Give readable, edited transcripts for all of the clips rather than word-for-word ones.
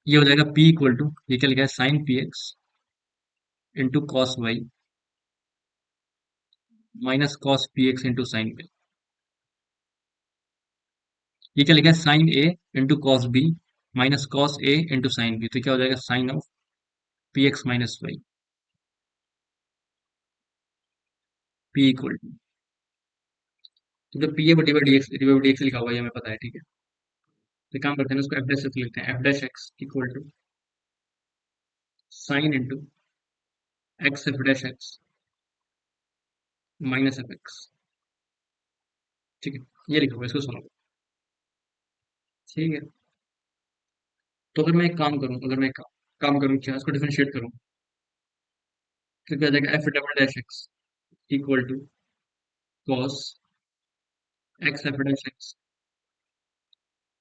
ये हो जाएगा p इक्वल टू, ये क्या लिखा है, sine p x into cos y minus cos p x into sine y. ये क्या लिखा है, sine a into cos b minus cos a into sine b, तो क्या हो जाएगा, sine of p x minus y. P equal to, तो जब पी ए बटी by d x, divide d x लिखा हुआ है ये हमें पता है, ठीक है। तो काम करते हैं, उसको एफ डैश से लिखते हैं, f dash x equal to sine into x f dash x minus f x, ठीक है। ये लिखा हुआ है, इसको सुनो, ठीक है। तो अगर मैं एक काम करूं, अगर मैं एक काम करूं, क्या इसको डिफरेंशिएट करूं, तो क्या आ जाएगा, f double dash x equal to cos x f dash x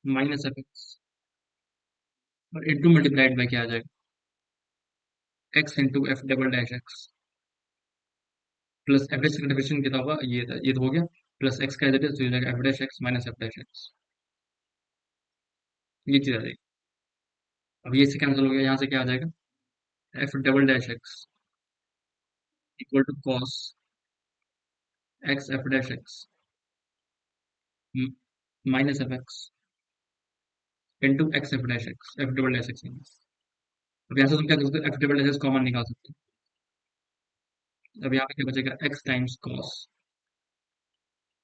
minus f x, और इंटू मल्टीप्लाइड बाय क्या आ जाएगा, x into f double dash x plus f dash का डिफरेंशिएशन कितना होगा, ये था, ये तो हो गया, प्लस एक्स का एज इट इज, तो हो जाएगा f dash x minus f dash x, ये चीज आ जाएगी। अब ये से कैंसिल हो गया, यहाँ से क्या आ जाएगा, f double dash x equal to cos x f dash x minus f x into x f dash x, f double dash x. अब यहाँ से तुम क्या कर सकते हो, f double dash x common निकाल सकते हो। अब यहाँ पे क्या बचेगा, x times cos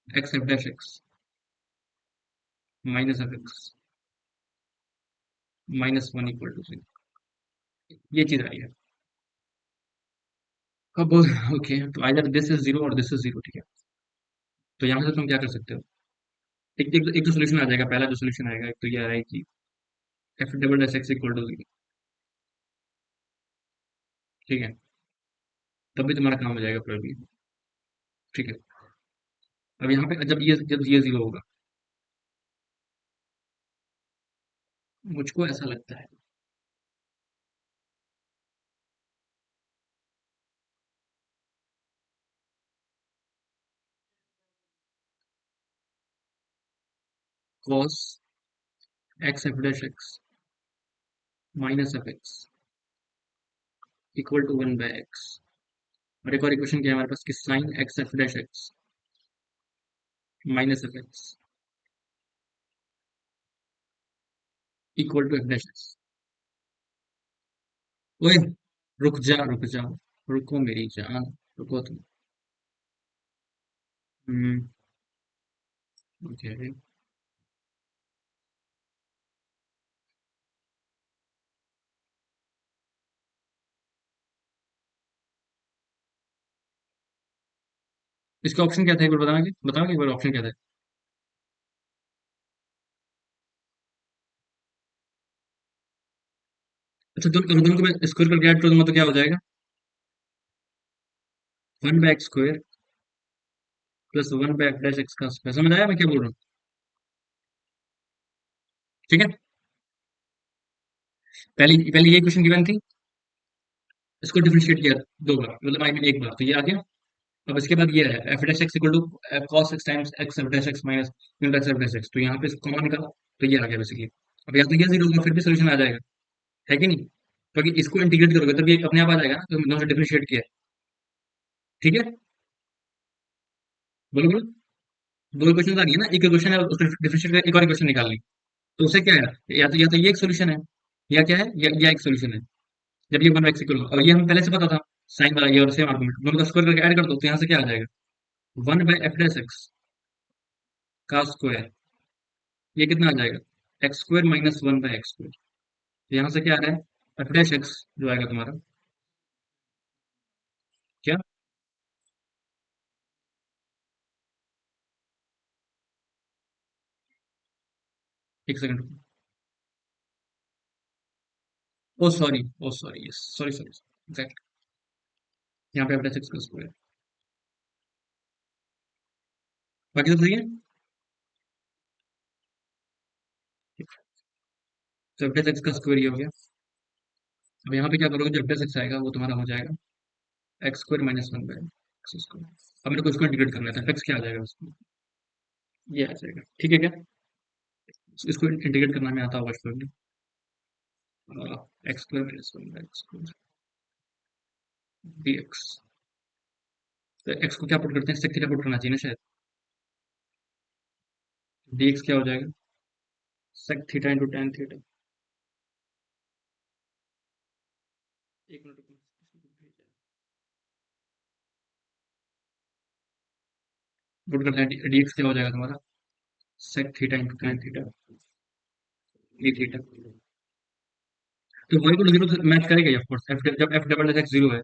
x f dash x minus f x minus one equal to 0। ये चीज आई है। अब ओके, तो आइदर दिस इज जीरो और दिस इज जीरो, ठीक है। तो यहाँ से तुम क्या कर सकते हो, एक तो सोल्यूशन आ जाएगा, पहला जो सोल्यूशन आएगा, एक तो ये आ रहा है कि f double dash x equal to 0, ठीक है। तब भी तुम्हारा काम हो जाएगा प्रॉब्लम, ठीक है। अब यहाँ पे जब ये जीरो होगा, मुझको ऐसा लगता है cos x f dash x minus f x equal to 1/x, और एक और इक्वेशन क्या है हमारे पास, कि sine x f dash x minus f x equal to f dash x. ओए, रुक जा रुक जा, रुको मेरी जान, रुको तुम। हम्म, ओके। इसका ऑप्शन क्या था, एक बार बताना, कि बताओ एक बार ऑप्शन क्या था। अच्छा, दोनों को मैं स्क्वायर करके ऐड कर दूंगा तो क्या हो जाएगा, 1/x² plus 1/f dash x का स्क्वायर, समझ आया मैं क्या बोल रहा हूँ, ठीक है। पहले पहले ये इक्वेशन गिवन थी, इसको डिफरेंशिएट किया दो बार, मतलब आई मीन एक बार, तो ये आ गया। अब इसके बाद ये है f dash x equal to cos x times x f dash x minus unit x f dash x, तो यहाँ पे इसको कॉमन निकाला, तो ये आ गया बेसिकली। अब यहाँ तो ये जीरो होगा, फिर भी सोल्यूशन आ जाएगा, है कि नहीं। क्योंकि इसको इंटीग्रेट करोगे तब ये अपने आप आ जाएगा ना, तो हमने दोनों से डिफरेंशिएट किया है, ठीक है। बोलो बोलो, दो इक्वेशन आ रही है ना, एक इक्वेशन है, उसको डिफरेंशिएट करके एक और इक्वेशन निकाल ली, तो उससे क्या है, या तो ये एक सोल्यूशन है, या क्या है, या एक सोल्यूशन है। जब ये 1/x इक्वल, और ये हमें पहले से पता था, साइन वाला ये और सेम आर्गुमेंट, दोनों का स्क्वायर करके ऐड कर दो, तो यहाँ से क्या आ जाएगा, 1/f' का स्क्वायर, ये कितना आ जाएगा, x² माइनस 1/x²। तो यहाँ से क्या आ रहा है, f' जो आएगा तुम्हारा, क्या, एक second, oh sorry, oh sorry, yes, sorry sorry, exact, यहाँ पे f' का स्क्वायर, बाकी तो सही है। तो f' का स्क्वायर ये हो गया। अब यहाँ पे क्या करोगे, जो f' आएगा वो तुम्हारा हो जाएगा x² माइनस 1/x²। अब मेरे को इसको इंटीग्रेट करना है, तो f क्या आ जाएगा उसको, ये आ जाएगा, ठीक है क्या। इसको इंटीग्रेट करना में आता होगा student. X square minus one by x square D x. तो एक्स को क्या पुट करते हैं, सेक थीटा पुट करना चाहिए ना शायद। डी एक्स क्या हो जाएगा, sec theta into tan theta. एक मिनट रुको, पुट करते हैं, डी एक्स क्या हो जाएगा तुम्हारा, sec theta into tan theta d theta. तो वाई को जीरो मैच करेगा ऑफ कोर्स, एफ जब एफ डबल एक्स जीरो है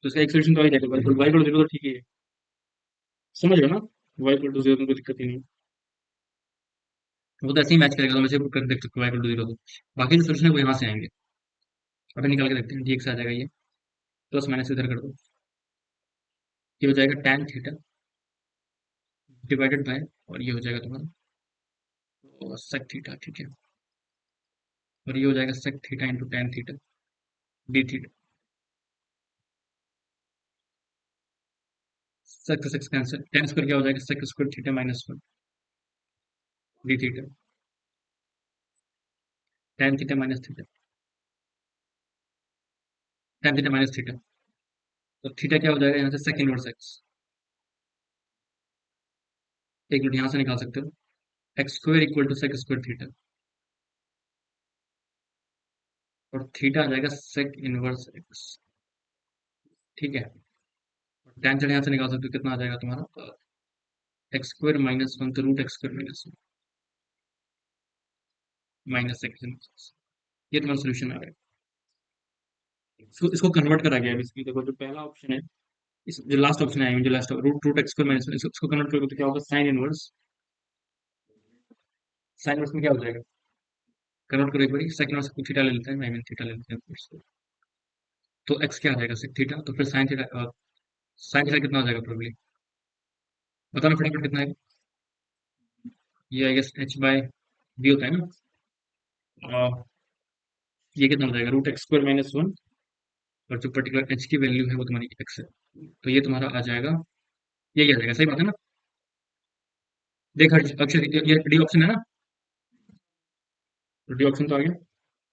तो इसका एक सोल्यूशन तो आ ही जाएगा, वाई को जीरो तो ठीक ही है, समझ रहे हो ना। वाई को जीरो तो कोई दिक्कत ही नहीं है। वो तो ऐसे ही मैच करेगा, तो मैं पुट कर देख सकते हो वाई को जीरो तो। बाकी जो सोल्यूशन है वो यहाँ से आएंगे। अभी निकाल के देखते हैं, डी एक्स आ जाएगा ये, प्लस माइनस इधर कर दो, ये हो जाएगा tan थीटा डिवाइडेड बाय, और ये हो जाएगा तुम्हारा sec थीटा, ठीक है। और ये हो जाएगा sec theta into tan theta d theta. sec sec cancel, tan square क्या हो जाएगा, sec square theta minus one d theta, tan theta minus theta, tan theta minus theta. तो थीटा क्या हो जाएगा यहाँ से, sec इनवर्स एक्स। एक मिनट यहाँ से निकाल सकते हो, x square equal to sec square theta, और थीटा आ जाएगा sec इनवर्स एक्स, ठीक है। tan थीटा यहाँ से निकाल सकते हो, कितना आ जाएगा तुम्हारा, एक्स स्क्वायर माइनस वन, तो root x square minus one minus x. ये तुम्हारा सोल्यूशन आ रहा है। इसको कन्वर्ट करा गया है बेसिकली, देखो जो पहला ऑप्शन है, इस जो लास्ट ऑप्शन है, जो last root root x square minus one, इसको कन्वर्ट करोगे तो क्या होगा, साइन इनवर्स। साइन इनवर्स में क्या हो जाएगा, कन्वर्ट करो एक बार, सेकंड इनवर्स को थीटा ले लेते हैं, आई मीन थीटा ले लेते हैं, तो एक्स क्या आ जाएगा, सेक थीटा, तो फिर साइन थीटा, साइन थीटा कितना आ जाएगा प्रोबेबली, बताना फटाफट कितना है। ये I guess h by b होता है ना। अ, ये कितना हो जाएगा, root x square minus one, और जो पर्टिकुलर एच की वैल्यू है वो तुम्हारी एक्स है, तो ये तुम्हारा आ जाएगा, ये आ जाएगा, सही बात है ना। देख अक्षर, ये डी ऑप्शन है ना, तो डी ऑप्शन तो आ गया।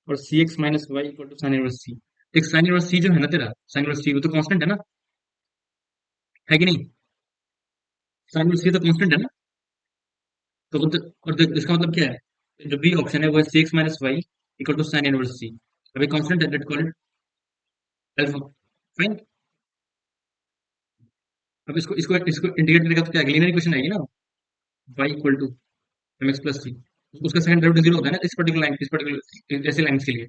और c x minus y equal to sine inverse c. एक साइन इनवर्स सी जो है ना तेरा, साइन इनवर्स सी वो तो कांस्टेंट है ना, है कि नहीं। साइन इनवर्स सी तो कांस्टेंट है ना। तो और इसका मतलब क्या है, जो बी ऑप्शन है वो है c x minus y equal to sine inverse c. अभी कांस्टेंट है, let call it alpha, fine. अब इसको इसको इसको इंटीग्रेट करेगा तो क्या लीनियर इक्वेशन आएगी ना, y equal to m x plus c. उसका सेकंड डेरिवेटिव जीरो होता है ना इस पर्टिकुलर लाइन, इस पर्टिकुलर ऐसे लाइंस के लिए।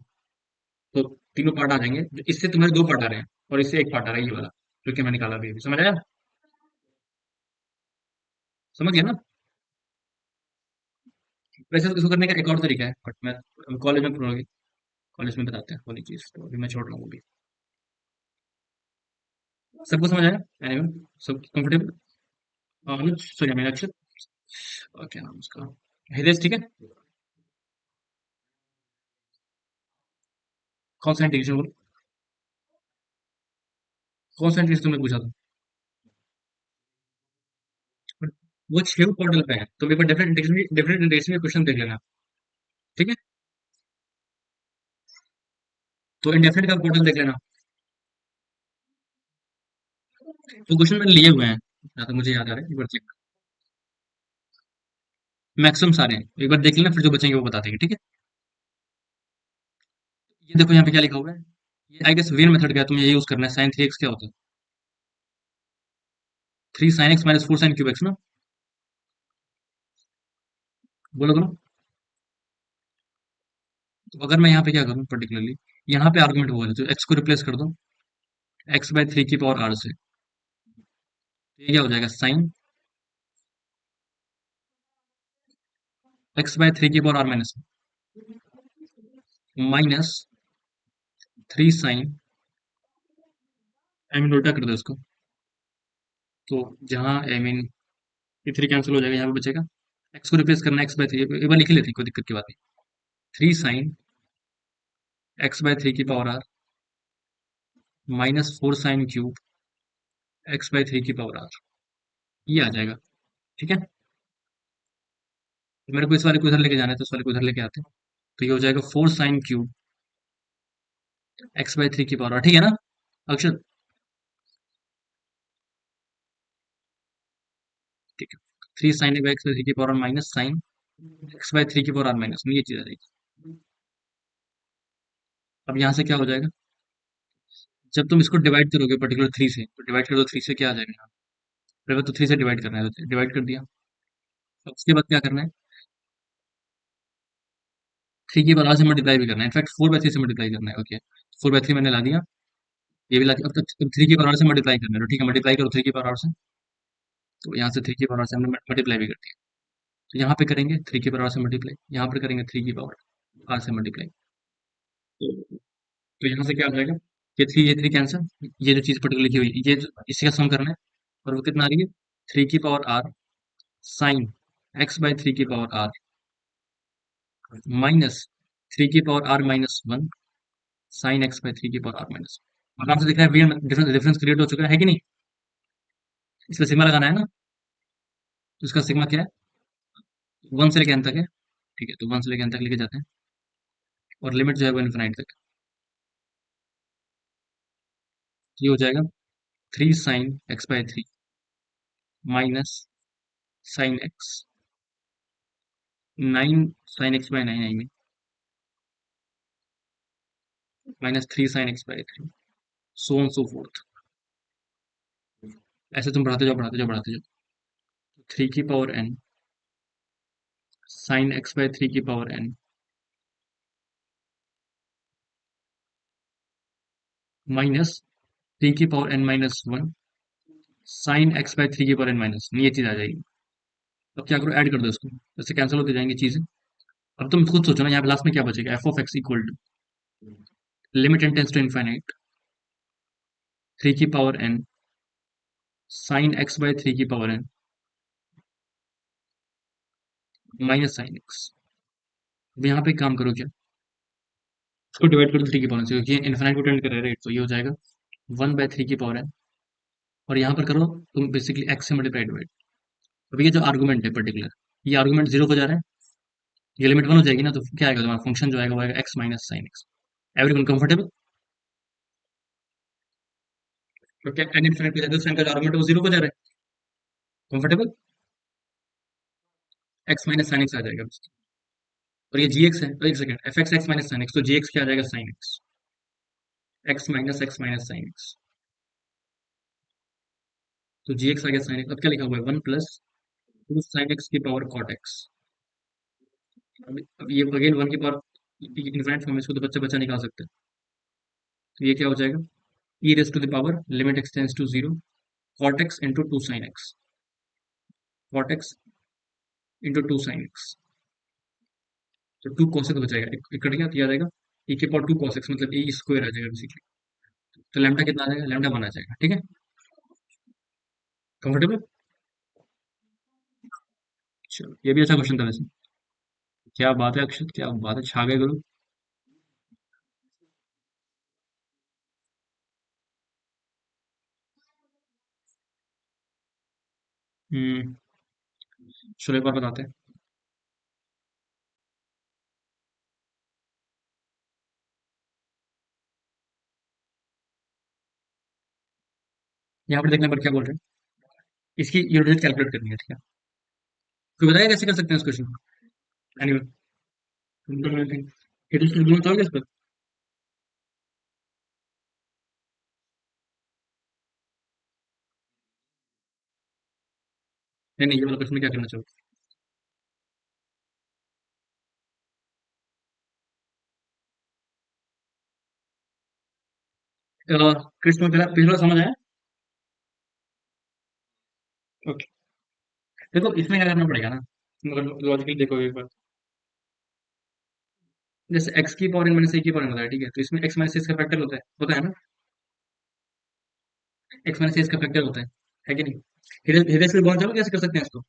तो तीनों पार्ट आ जाएंगे, इससे तुम्हारे दो पार्ट आ रहे हैं, और इससे एक पार्ट आ रहा है ये वाला, जो कि मैं निकाला अभी, समझ आया, समझ गया ना। वैसे तो इसको करने का एक और तरीका है, बट मैं कॉलेज में पढ़ोगे, कॉलेज में बताते हैं वाली चीज, तो अभी मैं छोड़ रहा हूँ अभी। सबको समझ आया, एनीवन, सब कंफर्टेबल। अनुज सॉरी मेरा अक्षर, और क्या नाम उसका, हितेश, ठीक है। कौन सा इंटीग्रेशन बोलो, कौन सा इंटीग्रेशन तुमने पूछा था। But वो छह पोर्टल पे है, तो एक बार डिफरेंट इंटीग्रेशन के क्वेश्चन देख लेना, ठीक है। तो इंडेफिनेट का पोर्टल देख लेना, तो क्वेश्चन मैंने लिए हुए हैं, जहाँ तक मुझे याद आ रहा है, एक बार चेक, मैक्सिमम सारे हैं, एक बार देख लेना, फिर जो बचेंगे वो बता देंगे, ठीक है। ये देखो यहाँ पे क्या लिखा हुआ है, ये आई गेस वेन मेथड का है, तुम्हें ये यूज करना है, साइन थ्री एक्स क्या होता है, three sine x minus four sine cube x ना, बोलो करो। तो अगर मैं यहाँ पे क्या करूँ पर्टिकुलरली, यहाँ पे आर्गुमेंट वो है, तो एक्स को रिप्लेस कर दो एक्स बाय थ्री की पावर आर से, तो ये क्या हो जाएगा, साइन एक्स बाय थ्री की power r minus minus three sine, I mean उल्टा कर दो इसको, तो जहाँ आई मीन ये थ्री कैंसिल हो जाएगा, यहाँ पे बचेगा, एक्स को रिप्लेस करना एक्स बाय थ्री, एक बार लिख ही लेते हैं, कोई दिक्कत की बात नहीं। Three sine x by three की power r minus four sine cube x by three की पावर आर, ये आ जाएगा, ठीक है। तो मेरे को इस वाले को इधर लेके जाना है, तो इस वाले को इधर लेके आते हैं, तो ये हो जाएगा फोर साइन क्यूब x/3 की पावर, ठीक है ना अक्षर? ठीक है। 3 sine a by x by three की पावर माइनस साइन x/3 की पावर आर माइनस में, ये चीज आ जाएगी। अब यहाँ से क्या हो जाएगा? जब तुम इसको डिवाइड करोगे पर्टिकुलर थ्री से, तो डिवाइड कर दो थ्री से, क्या आ जाएगा यहाँ? पहले तो थ्री से डिवाइड करना है, तो डिवाइड कर दिया। अब उसके बाद क्या करना है? थ्री की पावर से मल्टीप्लाई भी करना है, इनफैक्ट 4/3 से मल्टीप्लाई करना है। ओके, 4/3 मैंने ला दिया, ये भी ला दिया। अब तक थ्री की पावर से मल्टीप्लाई करना है, तो ठीक है, मल्टीप्लाई करो थ्री की पावर से। तो यहाँ से थ्री की पावर से हमने मल्टीप्लाई भी कर दिया। तो यहाँ पे करेंगे थ्री की पावर से मल्टीप्लाई, यहाँ पर करेंगे थ्री की पावर आर से मल्टीप्लाई। तो यहाँ से क्या आ जाएगा? ये थ्री कैंसर, ये जो चीज पर्टिकुलर लिखी हुई है, इसी का सम करना है। और वो कितना आ रही है? थ्री की पावर आर साइन x/3 की पावर आर माइनस थ्री की power r minus one sine x/3 की पावर आर माइनस। आराम से दिख रहा है, डिफरेंस डिफरेंस क्रिएट हो चुका है कि नहीं? इसका सिग्मा लगाना है ना? तो इसका सिग्मा क्या है? वन से लेकर एन तक है। ठीक है, तो वन से लेकर एन तक लेके जाते हैं, और लिमिट जो है वो इन्फिनाइट तक। ये हो जाएगा three sign x/3 minus sine x, nine sine x/9 I mean, minus three sign x/3, so on so fourth. ऐसे तुम बढ़ाते जाओ बढ़ाते जाओ बढ़ाते जाओ। थ्री की पावर एन साइन x/3 की पावर एन माइनस थ्री की power n minus one sine x/3 की पावर एन माइनस, ये चीज आ जाएगी। अब क्या करो, ऐड कर दो इसको, इससे कैंसिल होते जाएंगे चीजें। अब तुम खुद सोचो ना, यहाँ पे लास्ट में क्या बचेगा? F of x equal to limit n tends to infinite three की पावर एन साइन x/3 की power n minus sine x. अब यहाँ पे काम करो क्या, इसको डिवाइड करो थ्री की पावर से, क्योंकि इनफाइनाइट को टेंड कर रहा है, राइट? तो ये हो जाएगा 1/3 की पावर एन, और यहाँ पर करो तुम बेसिकली एक्स से मल्टीप्लाई डिवाइड। अब ये जो आर्गूमेंट है पर्टिकुलर, ये आर्गूमेंट जीरो को जा रहा है, ये लिमिट वन हो जाएगी ना, तो क्या आएगा तुम्हारा फंक्शन जो आएगा वो आएगा x minus sine x. Everyone comfortable? तो क्या एन इनफिनिट पे जाते का जो आर्गूमेंट है वो जीरो को जा रहा है, comfortable? X minus sine x आ जाएगा बस। और ये जी एक्स है, तो एक second, f x x minus sine x, तो जी एक्स क्या आ जाएगा? Sine x, x minus sine x. तो जी एक्स आ गया साइन एक्स। अब क्या लिखा हुआ है? One plus two sine x की पावर कॉट एक्स। अब ये अगेन वन की पावर इनफाइनाइट फॉर्म में, इसको तो बच्चा बच्चा निकाल सकते हैं। तो ये क्या हो जाएगा? E raise to the power limit x tends to zero cot x into two sine x, cot x into two sine x. तो टू कॉस एक्स बचाएगा, एक कट गया तो याद आएगा, e के पावर टू कॉस एक्स मतलब ए square आ जाएगा बेसिकली। तो लैम्डा कितना आ जाएगा? लैम्डा वन आ जाएगा, ठीक है? कंफर्टेबल? चलो, ये भी अच्छा क्वेश्चन था वैसे। क्या बात है अक्षत, क्या बात है, छा गए गुरु। हम्म, चलो एक बार बताते हैं। यहाँ पर देखने पर क्या बोल रहे हैं, इसकी यूनिट कैलकुलेट करनी है, ठीक है? कोई बताएगा कैसे कर सकते हैं इस क्वेश्चन को? एनीवे, ये तो बोलना चाहोगे इस पर? नहीं नहीं, ये वाला क्वेश्चन में क्या करना चाहोगे? कृष्ण पिछला पिछला समझ आया? ओके, देखो इसमें क्या करना पड़ेगा ना, मतलब लॉजिकली देखो एक बार। जैसे x की पावर n माइनस a की पावर n होता है, ठीक है? तो इसमें x माइनस इसका फैक्टर होता है ना? x माइनस इसका फैक्टर होता है कि नहीं? हिरे से बहुत जाओ, कैसे कर सकते हैं इसको?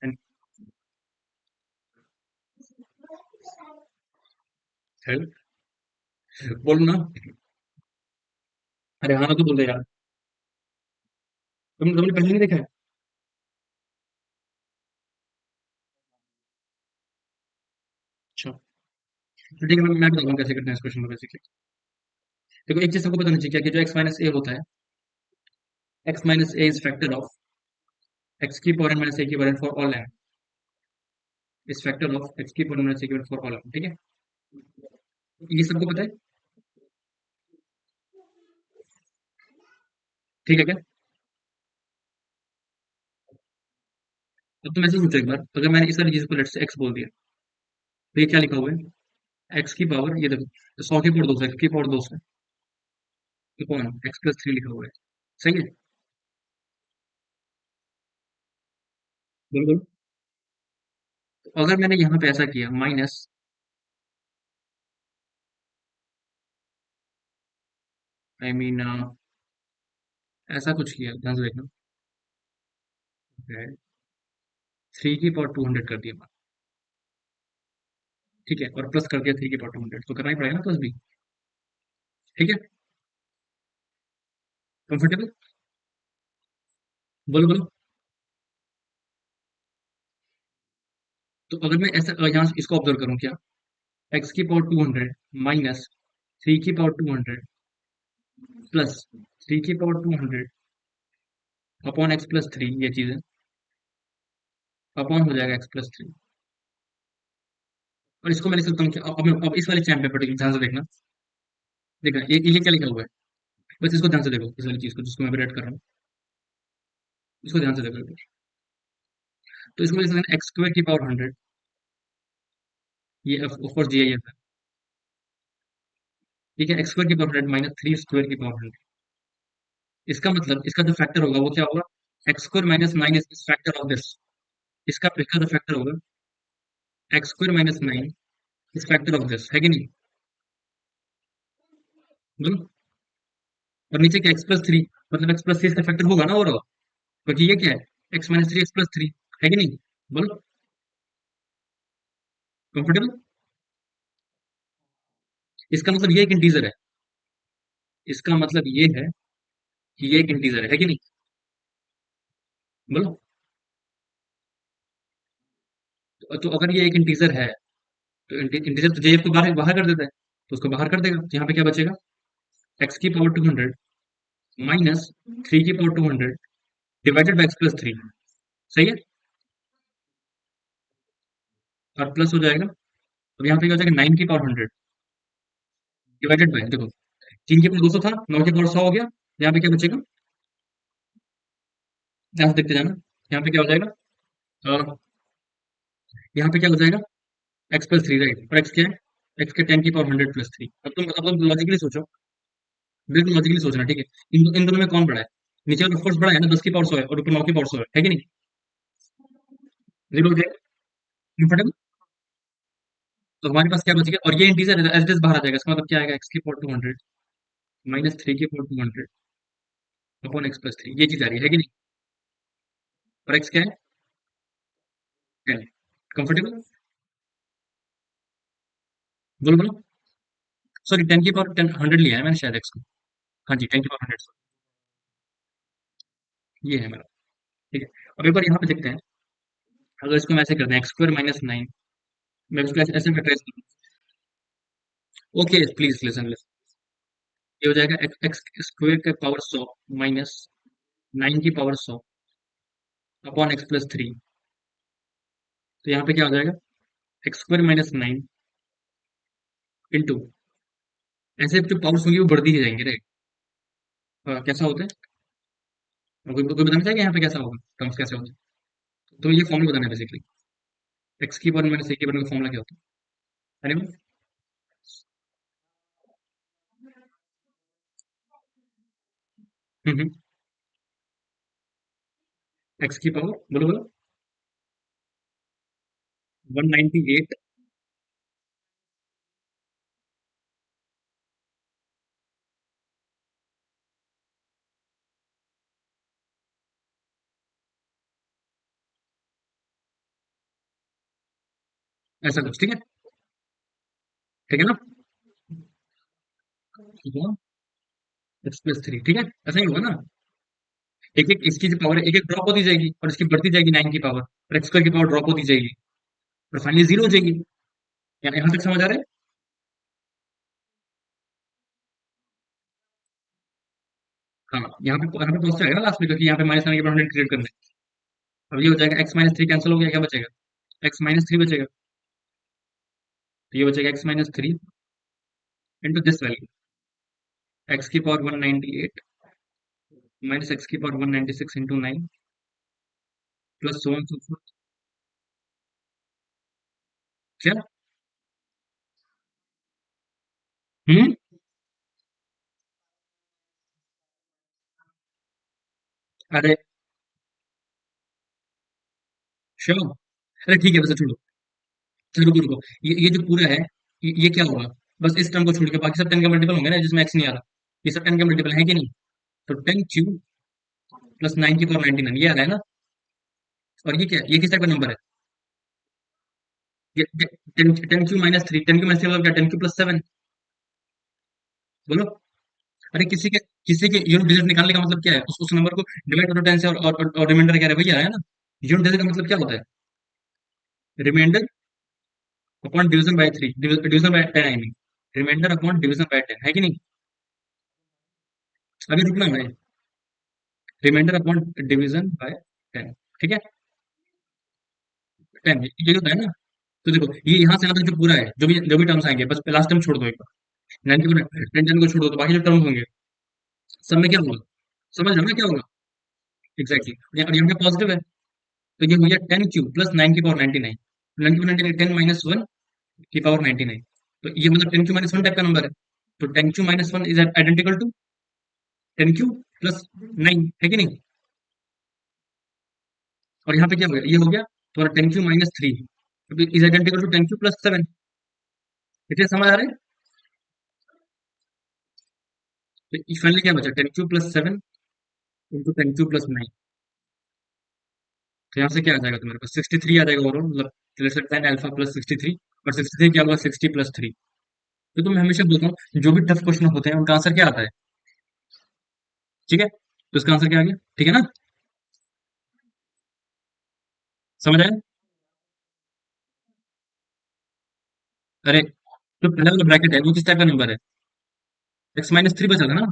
हेल्प, बोलो ना। अरे हाँ ना, तो बोल दे यार। तुमने पहले नहीं देखा है? अच्छा, तो ठीक है, मैं बताता हूँ कैसे करते हैं इस क्वेश्चन को बेसिकली। देखो एक चीज सबको पता होनी चाहिए क्या कि जो x माइनस ए होता है, x minus A is factor of x की पावर n माइनस ए की power n for all n, is factor of x की पावर n माइनस ए की पावर फॉर ऑल n, ठीक है? ये सबको पता है, ठीक है क्या? अब तुम ऐसे सोचो एक बार, अगर मैंने इस वाली चीज को लेट से x बोल दिया, तो ये क्या लिखा हुआ है? x की पावर, ये देखो 100 की पावर 2 x की पावर 2 अपॉन x प्लस 3 लिखा हुआ है, सही है? बिल्कुल। तो अगर मैंने यहाँ पे ऐसा किया माइनस, आई मीन ऐसा कुछ किया, ध्यान से देखना, 3 की पावर 200 कर दिया, ठीक है, और प्लस कर दिया 3 की पावर 200, तो करना ही पड़ेगा ना प्लस भी, ठीक है? कंफर्टेबल? बोलो बोलो। तो अगर मैं ऐसा यहाँ से इसको ऑब्जर्व करूँ क्या, x की पावर 200 माइनस 3 की पावर 200 प्लस 3 की पावर 200 अपॉन x प्लस 3, ये चीज है, अपॉन हो जाएगा x प्लस 3। और इसको मैं लिख सकता हूँ कि अब इस वाले चैन पेपर ध्यान से देखना, देखना ये क्या लिखा हुआ है, बस इसको ध्यान से देखो, इस वाली चीज को जिसको मैं रेड कर रहा हूँ, इसको ध्यान से देखो। तो इसको लिख सकते हैं एक्स स्क्वायर की पावर 100, ये ऑफ कोर्स जी है, ठीक है, एक्स स्क्वायर की पावर 100 माइनस 3 स्क्वायर की पावर 100, इसका मतलब इसका जो फैक्टर होगा वो क्या होगा, x square minus 9 is factor of this, इसका जो फैक्टर होगा x square minus 9 is factor of this, है कि नहीं? बोलो। और नीचे क्या, एक्स प्लस 3, मतलब एक्स प्लस 3 इसका फैक्टर होगा ना, और क्योंकि ये क्या है, एक्स माइनस 3 एक्स प्लस 3, है कि नहीं? बोलो। कंफर्टेबल? इसका मतलब ये एक इंटीजर है, इसका मतलब ये है कि ये एक इंटीजर है कि नहीं? बोलो। तो अगर ये एक इंटीजर है, तो इंटीजर तो जेएफ को बाहर बाहर कर देता है, तो उसको बाहर कर देगा, तो यहाँ पे क्या बचेगा, एक्स की पावर 200 माइनस 3 की power 200 divided by x plus 3, सही है? और प्लस हो जाएगा, अब यहाँ पे क्या हो जाएगा, 9 की पावर 100 डिवाइडेड बाई, देखो 3 की पावर 200 था, 9 की पावर 100 हो गया, यहाँ पे क्या बचेगा, यहाँ से देखते जाना, यहाँ पे क्या हो जाएगा, अ, यहाँ पे क्या हो जाएगा, एक्स प्लस 3, राइट, और एक्स क्या है, एक्स के 10 की पावर 100 प्लस 3। अब तुम लॉजिकली सोचो, बिल्कुल लॉजिकली सोचना, ठीक है? इन दोनों में कौन बड़ा है? नीचे वाला ऑफकोर्स बड़ा है ना, 10 की पावर 100 है, और ऊपर 9 की पावर 100 है कि नहीं? जीरो हो जाएगा, कंफर्टेबल? तो हमारे पास क्या बचेगा, और ये इंटीजर है, एज इट इज बाहर आ जाएगा, इसका मतलब क्या आएगा, एक्स की पावर 200 माइनस 3 की पावर 200 अपॉन एक्स प्लस 3, ये चीज आ रही है कि नहीं? और एक्स क्या है, 10, कंफर्टेबल? बोलो बोलो। सॉरी, 10 की पावर 10 100 लिया है मैंने शायद एक्स को, हाँ जी, 10 की पावर 100, ये है मेरा, ठीक है? अब एक बार यहाँ पे देखते हैं, अगर इसको हम ऐसे करते हैं, एक्स स्क्वायर माइनस 9, मैं इसको ऐसे ऐसे फैक्टराइज करूँ, ओके प्लीज लिसन लिसन, ये हो जाएगा एक्स स्क्वायर के पावर 100 माइनस 9 की पावर 100 अपॉन एक्स प्लस 3, तो यहाँ पे क्या हो जाएगा, एक्स स्क्वायर माइनस 9 इंटू, ऐसे जो पावर्स होंगी वो बढ़ती ही जाएंगे, राइट? कैसा होता है, कोई बताना चाहेगा यहाँ पे कैसा होगा, टर्म्स कैसे होते हैं? तो ये फॉर्मूला बताना है बेसिकली, एक्स की पावर माइनस ए की पावर का फॉर्मूला क्या होता है, अरे एक्स की पावर, बोलो बोलो, 198, ऐसा कुछ, ठीक है? ठीक है ना? ठीक है, एक्स प्लस 3, ठीक है, ऐसा ही होगा ना? एक एक इसकी जो पावर है, एक एक ड्रॉप होती जाएगी, और इसकी बढ़ती जाएगी 9 की पावर, और एक्स स्क्वायर की पावर ड्रॉप होती जाएगी, और फाइनली जीरो हो जाएगी। यहाँ यहाँ तक समझ आ रहा है? हाँ, यहाँ पे पॉजिटिव आएगा ना लास्ट में, क्योंकि यहाँ पे माइनस आने के बाद 100 क्रिएट करना है। अब ये हो जाएगा एक्स माइनस थ्री कैंसिल हो गया, क्या बचेगा? एक्स माइनस थ्री बचेगा। तो ये बचेगा x minus three into this value, x की पावर 198 माइनस एक्स की power 196 into 9 plus so on so fourth. क्या? हम्म। अरे श्योर। अरे ठीक है, वैसे छोड़ो। चलो रुको रुको, ये जो पूरा है, ये क्या होगा? बस इस टर्म को छोड़ के बाकी सब 10 के मल्टीपल होंगे ना, जिसमें एक्स नहीं आ रहा। ये सब 10 के मल्टीपल है कि नहीं? तो 10 क्यू प्लस 9 की पावर 99 ये आ रहा है ना। और ये क्या है? ये किस टाइप का नंबर है? ये 10 q minus three, 10 q minus three मतलब क्या? 10 क्यू प्लस 7। बोलो। अरे किसी के यूनिट डिजिट निकालने का मतलब क्या है? उस नंबर को डिवाइड करो 10 से, और रिमाइंडर क्या है? वही आया है ना। यूनिट डिजिट का मतलब क्या होता है? Remainder upon division by 3, division by 10 I mean. Remainder upon division by 10 है कि नहीं? अभी रुकना है। Remainder upon division by 10। ठीक है। 10 ये होता है ना। तो देखो, ये यहाँ से यहाँ तक जो पूरा है, जो भी टर्म्स आएंगे, बस लास्ट टर्म छोड़ दो एक बार। 90 को 10 को छोड़ दो, तो बाकी जो टर्म होंगे सब में क्या होगा? समझ रहे हो ना क्या होगा? एग्जैक्टली। और यहाँ पे पॉजिटिव है, तो ये हो गया 10 क्यूब प्लस 9 की पावर 99। 9 की पावर 99, 10 माइनस 1 की पावर 99। तो ये मतलब 10 क्यू माइनस 1 टाइप का नंबर है। तो 10 q minus 1 is identical to 10 q plus 9 है कि नहीं? और यहाँ पे क्या हो गया? ये हो गया तुम्हारा 10 q minus 3 is identical to 10 q plus 7। इतना समझ आ रहा है? तो फाइनली क्या बचा? 10 q plus 7 into 10 q plus 9। तो यहाँ से क्या आ जाएगा तुम्हारे पास? 63 आ जाएगा ओवरऑल, मतलब लेट्स से 10 अल्फा प्लस 63। और 63 क्या होगा? 60 प्लस 3। तो मैं हमेशा बोलता हूँ, जो भी टफ क्वेश्चन होते हैं उनका आंसर क्या आता है? ठीक है, तो इसका आंसर क्या आ गया? ठीक है ना? समझ आया? अरे, तो पहले वाला ब्रैकेट है वो किस टाइप का नंबर है? एक्स माइनस थ्री बचा था ना।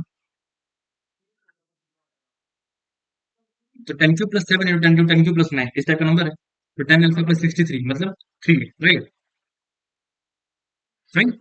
तो 10 q plus 7 into 10 q plus 9 इस टाइप का नंबर है। तो 10 अल्फा प्लस 63 मतलब 3, राइट? फाइन।